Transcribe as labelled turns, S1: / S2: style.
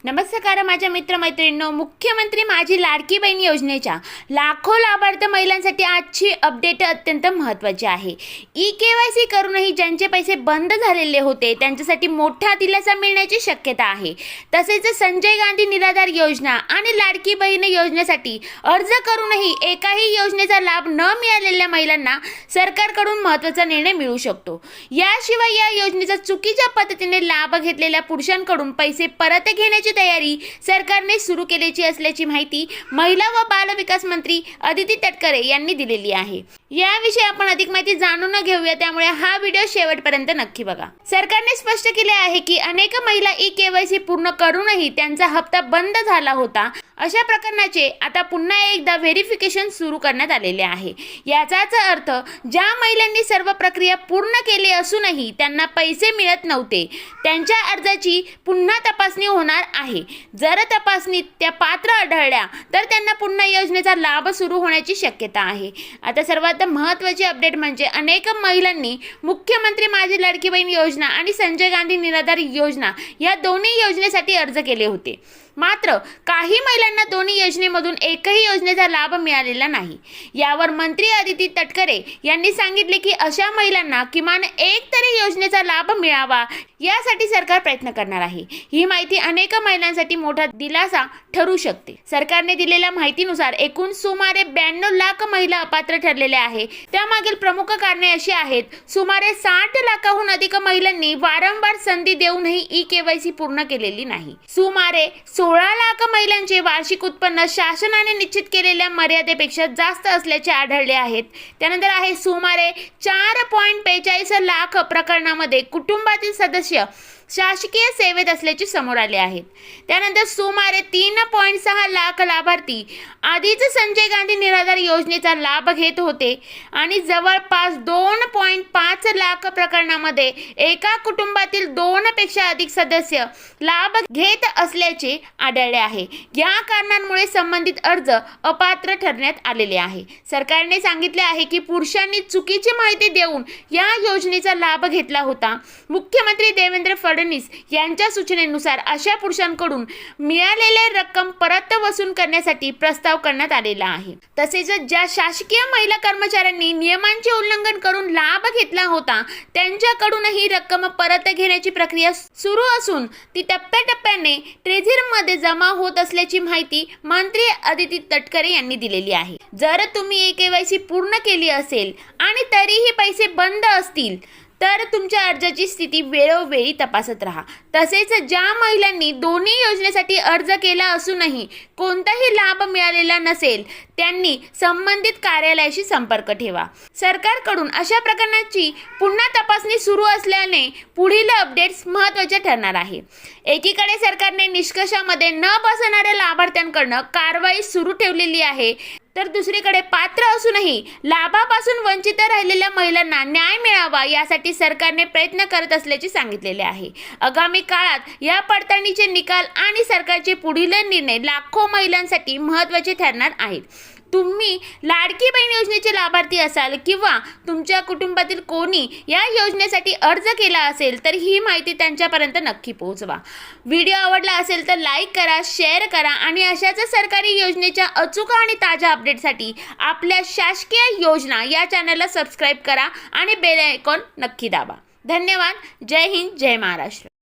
S1: नमस्कार माझ्या मित्रमैत्रिणींनो, मुख्यमंत्री माझी लाडकी बहीण योजनेच्या लाखो लाभार्थी महिलांसाठी आजची अपडेट अत्यंत महत्त्वाची आहे। ई-केवायसी करूनही ज्यांचे पैसे बंद झालेले होते त्यांच्यासाठी मोठा दिलासा मिळण्याची शक्यता आहे। तसेच संजय गांधी निराधार योजना आणि लाडकी बहीण योजनेसाठी अर्ज करूनही एकाही योजनेचा लाभ न मिळालेल्या महिलांना सरकारकडून महत्त्वाचा निर्णय मिळू शकतो। याशिवाय या योजनेचा चुकीच्या पद्धतीने लाभ घेतलेल्या पुरुषांकडून पैसे परत घेण्याची तयारी सरकारने सुरू केल्याची असल्याची माहिती महिला व बाल विकास मंत्री अदिती तटकरे यांनी दिलेली आहे। याविषयी आपण अधिक माहिती जाणून घेऊया, त्यामुळे हा व्हिडिओ शेवटपर्यंत नक्की बघा। सरकारने स्पष्ट केले आहे की अनेक महिला ई-केवायसी पूर्ण करूनही त्यांचा हप्ता बंद झाला होता। अशा प्रकरणाचे आता पुन्हा एकदा व्हेरिफिकेशन सुरू करण्यात आलेले आहे। याचाच अर्थ ज्या महिलांनी सर्व प्रक्रिया पूर्ण केली असूनही त्यांना पैसे मिळत नव्हते त्यांच्या अर्जाची पुन्हा तपासणी होणार आहे। जर तपासणीत त्या पात्र आढळल्या तर त्यांना पुन्हा योजनेचा लाभ सुरू होण्याची शक्यता आहे। आता सर्वात महत्त्वाची अपडेट म्हणजे अनेक महिलांनी मुख्यमंत्री माझी लाडकी बहीण योजना आणि संजय गांधी निराधार योजना या दोन्ही योजनेसाठी अर्ज केले होते। मात्र काही महिलांना दोन्ही योजनेमधून एकही योजनेचा लाभ मिळालेला नाही। यावर मंत्री अदिती तटकरे यांनी सांगितले की अशा महिलांना किमान एक तरी योजनेचा लाभ मिळावा यासाठी सरकार प्रयत्न करणार आहे। ही माहिती अनेक महिलांसाठी मोठा दिलासा ठरू शकते। सरकारने दिलेल्या माहितीनुसार एकूण सुमारे 92 लाख महिला अपात्र ठरलेल्या आहेत। त्यामागील प्रमुख कारणे अशी आहेत, सुमारे 60 लाखाहून अधिक महिलांनी वारंवार संधी देऊनही ई-केवायसी पूर्ण केलेली नाही। सुमारे 16 लाख महिलांचे वार्षिक उत्पन्न शासनाने निश्चित केलेल्या मर्यादेपेक्षा जास्त असल्याचे आढळले आहेत। त्यानंतर आहे सुमारे 4.45 लाख प्रकरणामध्ये कुटुंबातील सदस्य शासकीय सेवेत असल्याचे समोर आले आहेत। त्यानंतर सुमारे 3.6 लाख लाभार्थी आधीच संजय गांधी निराधार योजनेचा लाभ घेत होते आणि जवळपास 2.5 लाख प्रकरणामध्ये एका कुटुंबातील 2 पेक्षा अधिक सदस्य लाभ घेत असल्याचे आढळले आहे। या कारणांमुळे संबंधित अर्ज अपात्र ठरण्यात आलेले आहे। सरकारने सांगितले आहे की पुरुषांनी चुकीची माहिती देऊन या योजनेचा लाभ घेतला होता। मुख्यमंत्री देवेंद्र फडणवीस यांच्या सूचनेनुसार अशा पुरुषांकडून मिळालेली रक्कम परत वसूल करण्यासाठी प्रस्ताव करण्यात आलेला आहे। तसेच ज्या शासकीय महिला कर्मचाऱ्यांनी नियमांचे उल्लंघन करून लाभ घेतला होता त्यांच्याकडूनही रक्कम परत घेण्याची प्रक्रिया सुरू असून ती टप्प्याटप्प्याने ट्रेझरीमध्ये जमा होत असल्याची माहिती मंत्री अदिती तटकरे यांनी दिलेली आहे। जर तुम्ही ई-केवायसी पूर्ण केली असेल आणि तरीही पैसे बंद असतील तर तुमच्या अर्जाची स्थिती वेळोवेळी तपासत राहा। तसेच ज्या महिलांनी दोन्ही योजनेसाठी अर्ज केला असूनही कोणताही लाभ मिळालेला नसेल त्यांनी संबंधित कार्यालयाशी संपर्क ठेवा। सरकारकडून अशा प्रकरणाची पुन्हा तपासणी सुरू असल्याने पुढील अपडेट्स महत्त्वाचे ठरणार आहे। एकीकडे सरकारने निष्कर्षामध्ये न बसणाऱ्या लाभार्थ्यांकडून कारवाई सुरू ठेवलेली आहे, तर दुसरीकडे पात्र असूनही लाभापासून वंचित राहिलेल्या महिलांना न्याय मिळावा यासाठी सरकारने प्रयत्न करत असल्याचे सांगितलेले आहे। आगामी काळात या पडताळणीचे निकाल आणि सरकारचे पुढील निर्णय लाखो महिलांसाठी महत्त्वाचे ठरणार आहेत। तुम्ही लाडकी बहीण योजनेचे लाभार्थी असाल किंवा तुमच्या कुटुंबातील कोणी या योजनेसाठी अर्ज केला असेल तर ही माहिती त्यांच्यापर्यंत नक्की पोहोचवा। व्हिडिओ आवडला असेल तर लाईक करा, शेअर करा आणि अशाच सरकारी योजनेच्या अचूक आणि ताज्या अपडेटसाठी आपल्या शासकीय योजना या चॅनलला सबस्क्राईब करा आणि बेल आयकॉन नक्की दाबा। धन्यवाद। जय हिंद, जय महाराष्ट्र।